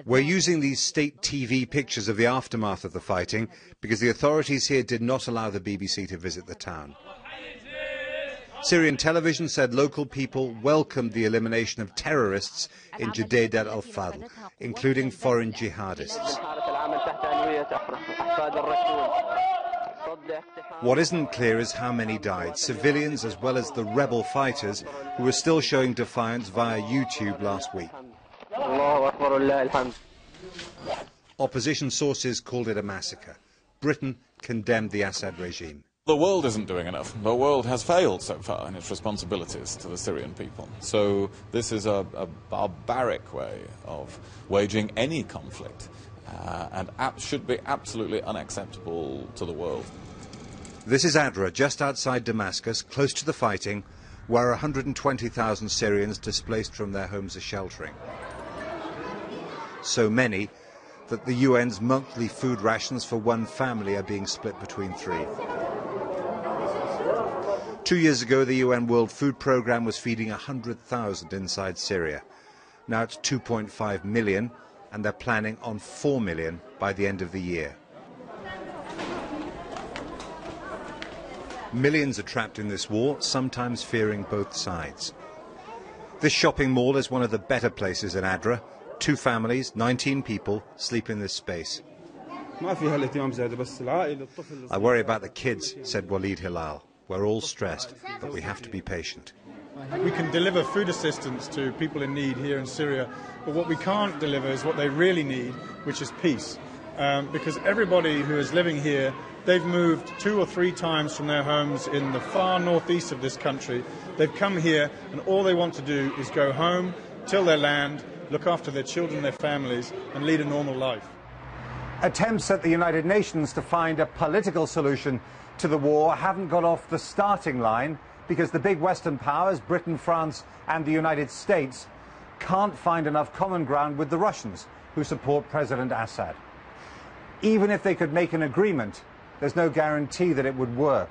We're using these state TV pictures of the aftermath of the fighting because the authorities here did not allow the BBC to visit the town. Syrian television said local people welcomed the elimination of terrorists in Judaydah al-Fadl, including foreign jihadists. What isn't clear is how many died, civilians as well as the rebel fighters who were still showing defiance via YouTube last week. Opposition sources called it a massacre. Britain condemned the Assad regime. The world isn't doing enough. The world has failed so far in its responsibilities to the Syrian people. So this is a barbaric way of waging any conflict and should be absolutely unacceptable to the world. This is Adra, just outside Damascus, close to the fighting, where 120,000 Syrians displaced from their homes are sheltering. So many that the UN's monthly food rations for one family are being split between three. 2 years ago, the UN World Food Programme was feeding 100,000 inside Syria. Now it's 2.5 million, and they're planning on 4 million by the end of the year. Millions are trapped in this war, sometimes fearing both sides. This shopping mall is one of the better places in Adra. 2 families, 19 people, sleep in this space. I worry about the kids, said Walid Hilal. We're all stressed, but we have to be patient. We can deliver food assistance to people in need here in Syria, but what we can't deliver is what they really need, which is peace. Because everybody who is living here, they've moved 2 or 3 times from their homes in the far northeast of this country. They've come here, and all they want to do is go home, till their land, look after their children, their families, and lead a normal life. Attempts at the United Nations to find a political solution to the war haven't got off the starting line because the big Western powers, Britain, France and the United States, can't find enough common ground with the Russians, who support President Assad. Even if they could make an agreement, there's no guarantee that it would work.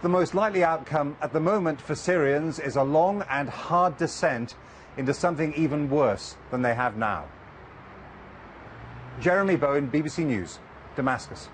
The most likely outcome at the moment for Syrians is a long and hard descent into something even worse than they have now. Jeremy Bowen, BBC News, Damascus.